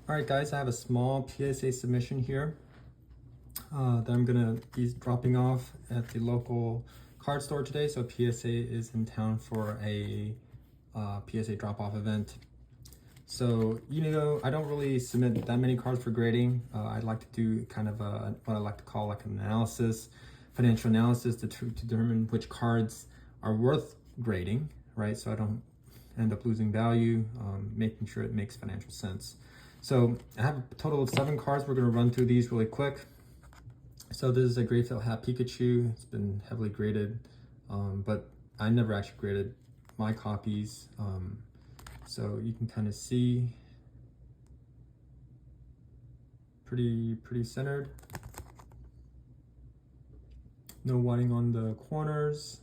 All right, guys, I have a small PSA submission here that I'm gonna be dropping off at the local card store today. So PSA is in town for a PSA drop-off event. So, I don't really submit that many cards for grading. I like to do kind of what I like to call like an analysis, financial analysis to determine which cards are worth grading, right? So I don't end up losing value, making sure it makes financial sense. So I have a total of 7 cards. We're going to run through these really quick. So this is a Great Felt Hat Pikachu. It's been heavily graded, but I never actually graded my copies. So you can kind of see pretty centered. No whiting on the corners.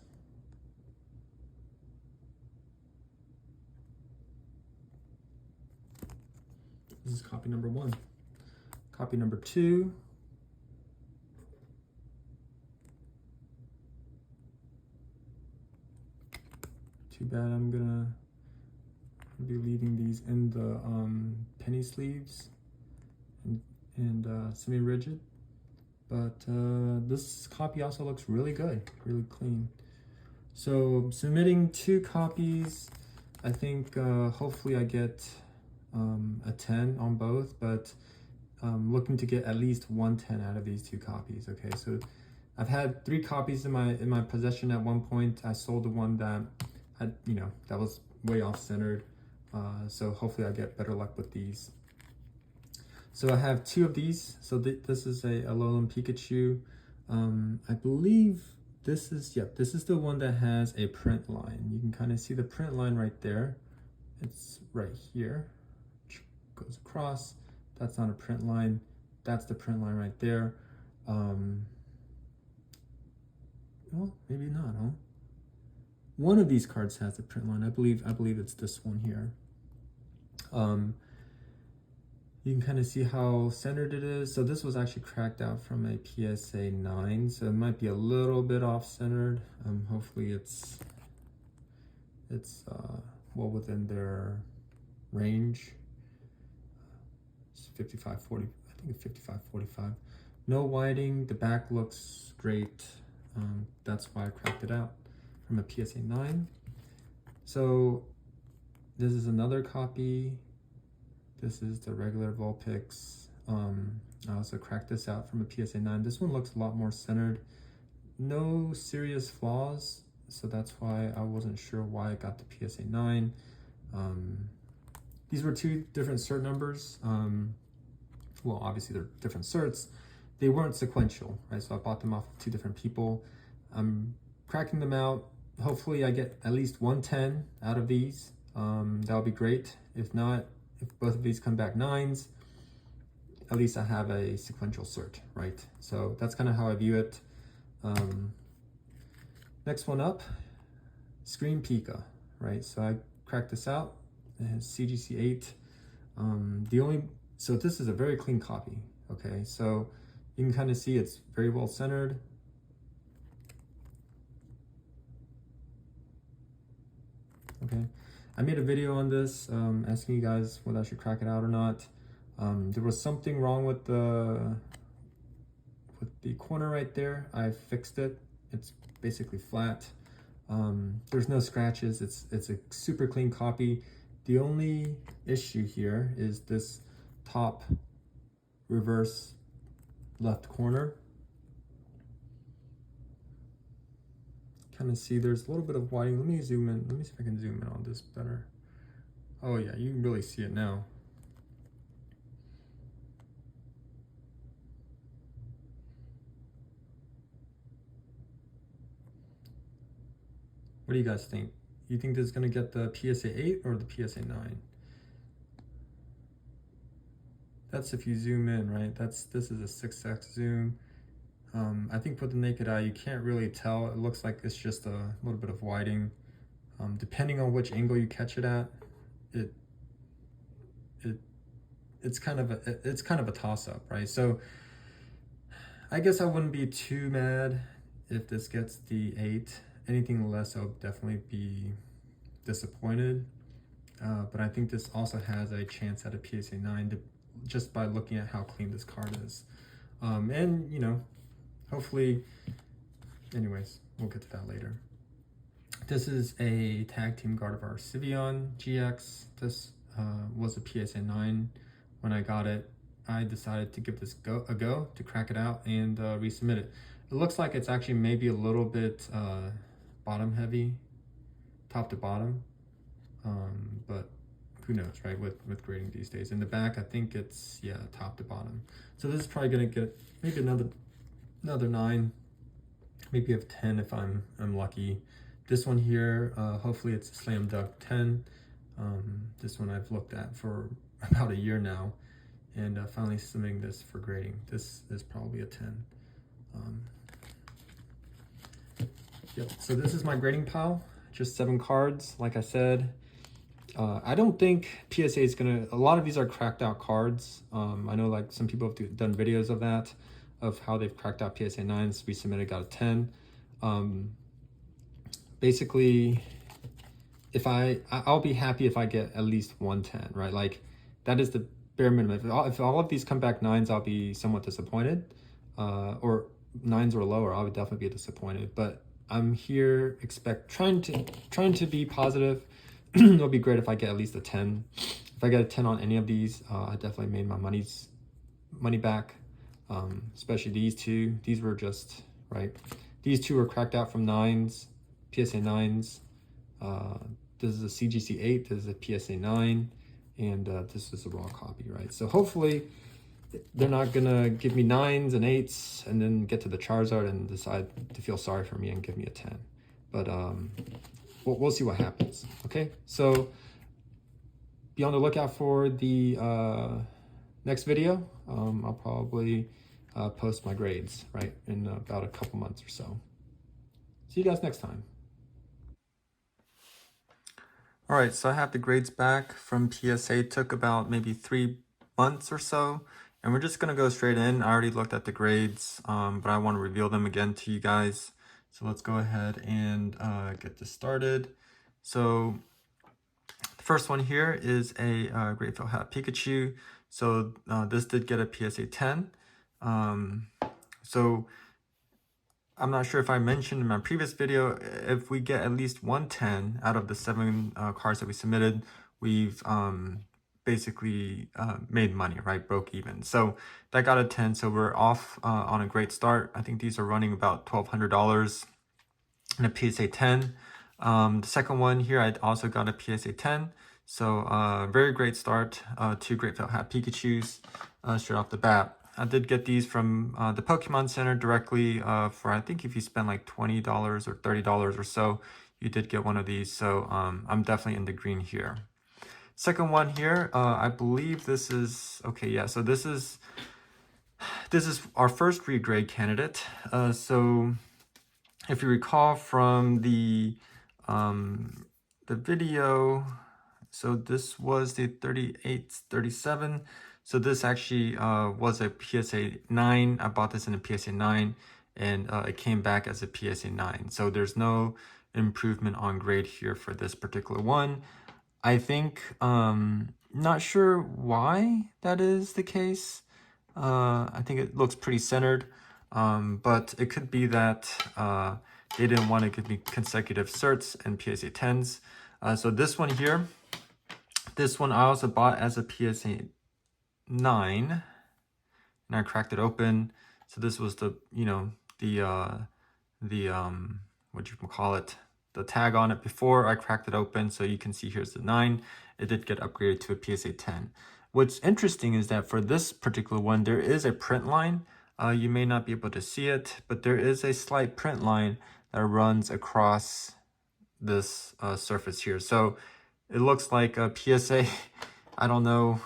This is copy number 1. Copy number 2. Too bad I'm gonna be leaving these in the penny sleeves and semi-rigid. But this copy also looks really good, really clean. So submitting 2 copies, I think hopefully I get a 10 on both, but looking to get at least 110 out of these 2 copies. Okay, so I've had 3 copies in my possession at one point. I sold the one that had, that was way off centered. So hopefully I get better luck with these. So I have 2 of these. So this is a Alolan Pikachu. I believe this is the one that has a print line. You can kind of see the print line right there. It's right here. Goes across. That's not a print line. That's the print line right there. Well, maybe not, huh? One of these cards has a print line. I believe it's this one here. You can kind of see how centered it is. So this was actually cracked out from a PSA 9, so it might be a little bit off-centered. Hopefully it's well within their range. It's 55-40, I think it's 55-45. No whiting, the back looks great. That's why I cracked it out from a PSA 9. So this is another copy. This is the regular Vulpix. I also cracked this out from a PSA 9. This one looks a lot more centered. No serious flaws, so that's why I wasn't sure why I got the PSA 9. These were 2 different cert numbers. Well, obviously they're different certs. They weren't sequential, right? So I bought them off of 2 different people. I'm cracking them out. Hopefully I get at least 110 out of these. That would be great. If not, if both of these come back 9s, at least I have a sequential cert, right? So that's kind of how I view it. Next one up, Screen Pika, right? So I cracked this out. It has CGC 8. So this is a very clean copy, okay? So you can kind of see it's very well centered. Okay, I made a video on this asking you guys whether I should crack it out or not. There was something wrong with the corner right there. I fixed it. It's basically flat. There's no scratches. It's a super clean copy. The only issue here is this top reverse left corner. Kind of see there's a little bit of whiting. Let me zoom in. Let me see if I can zoom in on this better. Oh yeah, you can really see it now. What do you guys think? You think this is gonna get the PSA 8 or the PSA 9? That's if you zoom in, right? This is a 6x zoom. I think with the naked eye, you can't really tell. It looks like it's just a little bit of whiting. Depending on which angle you catch it at, it's kind of a toss-up, right? So I guess I wouldn't be too mad if this gets the 8. Anything less, I'll definitely be disappointed. But I think this also has a chance at a PSA 9, just by looking at how clean this card is. And, you know, hopefully, anyways, we'll get to that later. This is a tag team Gardevoir Sivion GX. This was a PSA 9. When I got it, I decided to give this a go to crack it out and resubmit it. It looks like it's actually maybe a little bit bottom heavy, top to bottom, but who knows, right, with grading these days. In the back, I think it's, yeah, top to bottom. So this is probably gonna get maybe another 9, maybe a 10 if I'm lucky. This one here, hopefully it's a slam dunk 10. This one I've looked at for about a year now, and finally submitting this for grading. This is probably a 10. Yep, so this is my grading pile, just 7 cards, like I said. I don't think PSA is gonna, a lot of these are cracked out cards. I know like some people have done videos of that, of how they've cracked out PSA 9s, resubmitted, got a 10. Basically, if I'll be happy if I get at least 110, right? Like that is the bare minimum. If all of these come back 9s, I'll be somewhat disappointed, or 9s or lower, I would definitely be disappointed. But I'm here trying to be positive. It'll be great if I get at least a 10. If I get a 10 on any of these, I definitely made my money back. Especially these two. These were just, right, these two were cracked out from 9s, PSA 9s. This is a CGC 8, this is a PSA 9, and this is a raw copy, right? So hopefully they're not gonna give me 9s and 8s and then get to the Charizard and decide to feel sorry for me and give me a 10. But we'll see what happens. Okay, so be on the lookout for the next video. I'll probably post my grades, right, in about a couple months or so. See you guys next time. All right, so I have the grades back from PSA. It took about maybe 3 months or so, and we're just gonna go straight in. I already looked at the grades, but I want to reveal them again to you guys. So let's go ahead and get this started. So the first one here is a Grateful Hat Pikachu. So this did get a PSA 10. So I'm not sure if I mentioned in my previous video, if we get at least 110 out of the 7 cards that we submitted, we've basically made money, right? Broke even. So that got a 10, so we're off on a great start. I think these are running about $1,200 in a PSA 10. The second one here, I also got a PSA 10. So very great start, 2 Grateful Hat Pikachus straight off the bat. I did get these from the Pokemon Center directly for, I think if you spend like $20 or $30 or so, you did get one of these. So I'm definitely in the green here. Second one here, I believe this is, okay, yeah, so this is our first regrade candidate. So if you recall from the video, so this was the 3837. So this actually was a PSA 9. I bought this in a PSA 9, and it came back as a PSA 9. So there's no improvement on grade here for this particular one. I think, not sure why that is the case. I think it looks pretty centered, but it could be that they didn't want to give me consecutive certs and PSA 10s. So this one here, this one I also bought as a PSA 9, and I cracked it open. So this was the, you know, the what you can call it, the tag on it before I cracked it open. So you can see here's the 9. It did get upgraded to a PSA 10. What's interesting is that for this particular one, there is a print line. You may not be able to see it, but there is a slight print line that runs across this surface here. So it looks like a PSA. I don't know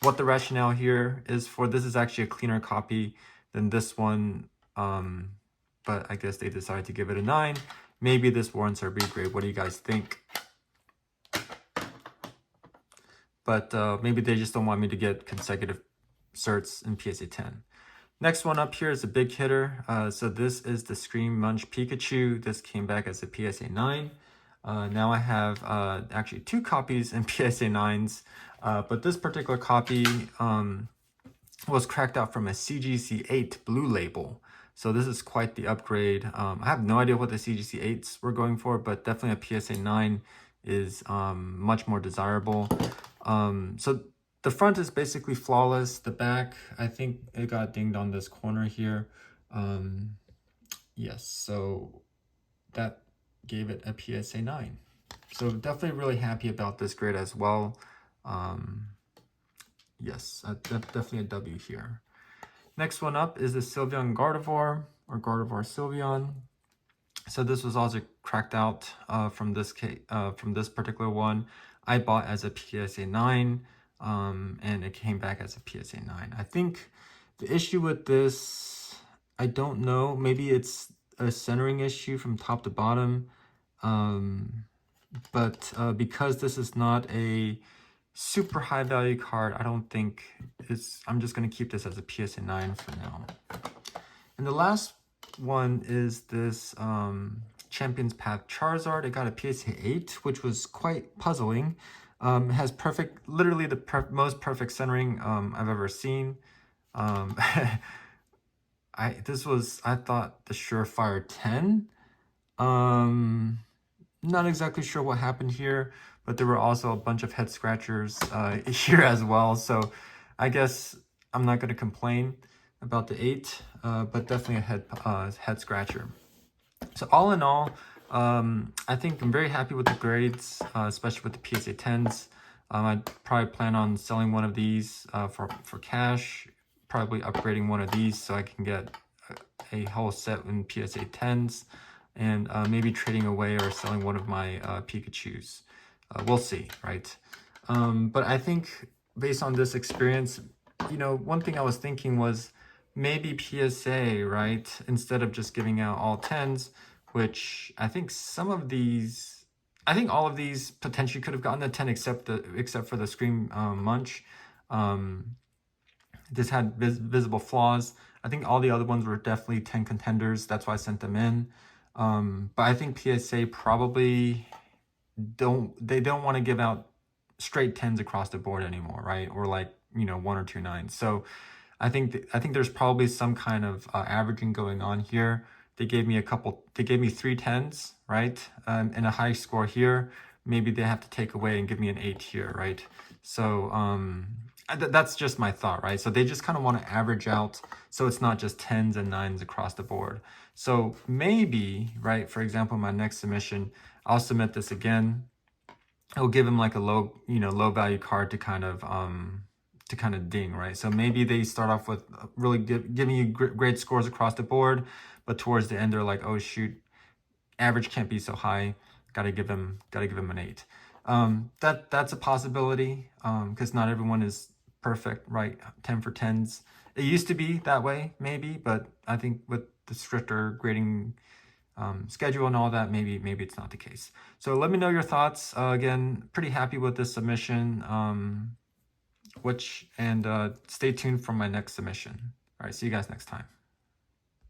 what the rationale here is for. This is actually a cleaner copy than this one, but I guess they decided to give it a 9. Maybe this warrants a regrade. What do you guys think? But maybe they just don't want me to get consecutive certs in PSA 10. Next one up here is a big hitter. So this is the Scream Munch Pikachu. This came back as a PSA 9. Now I have actually 2 copies in PSA 9s. But this particular copy was cracked out from a CGC8 blue label. So this is quite the upgrade. I have no idea what the CGC8s were going for, but definitely a PSA 9 is much more desirable. So the front is basically flawless. The back, I think it got dinged on this corner here. Yes, so that gave it a PSA 9. So definitely really happy about this grade as well. Yes, definitely a W here. Next one up is the Sylveon Gardevoir, or Gardevoir Sylveon. So this was also cracked out from this particular one. I bought as a PSA 9, and it came back as a PSA 9. I think the issue with this, I don't know, maybe it's a centering issue from top to bottom, but because this is not a super high value card, I don't think I'm just going to keep this as a PSA 9 for now. And the last one is this Champion's Path Charizard. It got a PSA 8, which was quite puzzling. It has literally the most perfect centering I've ever seen. I thought the Surefire 10. Not exactly sure what happened here, but there were also a bunch of head scratchers here as well. So I guess I'm not going to complain about the 8, but definitely a head scratcher. So all in all, I think I'm very happy with the grades, especially with the PSA 10s. I'd probably plan on selling one of these for cash, probably upgrading one of these so I can get a whole set in PSA 10s, and maybe trading away or selling one of my Pikachus. We'll see, right? But I think based on this experience, you know, one thing I was thinking was maybe PSA, right? Instead of just giving out all 10s, which I think all of these potentially could have gotten a 10 except for the Scream Munch. This had visible flaws. I think all the other ones were definitely 10 contenders. That's why I sent them in. But I think PSA probably don't want to give out straight 10s across the board anymore, right? Or like, you know, 1 or 2 9s. So I think there's probably some kind of averaging going on here. They gave me 3 10s, right? And a high score here. Maybe they have to take away and give me an 8 here, right? So that's just my thought, right? So they just kind of want to average out so it's not just 10s and 9s across the board. So maybe, right, for example, my next submission, I'll submit this again. I'll give them like a low value card to kind of ding, right? So maybe they start off with really giving you great scores across the board, but towards the end they're like, oh shoot, average can't be so high. Gotta give them an 8. That's a possibility, because not everyone is perfect, right? 10 for 10s. It used to be that way, maybe, but I think with the stricter grading schedule and all that, maybe it's not the case. So let me know your thoughts. Again, pretty happy with this submission. Stay tuned for my next submission. All right, see you guys next time.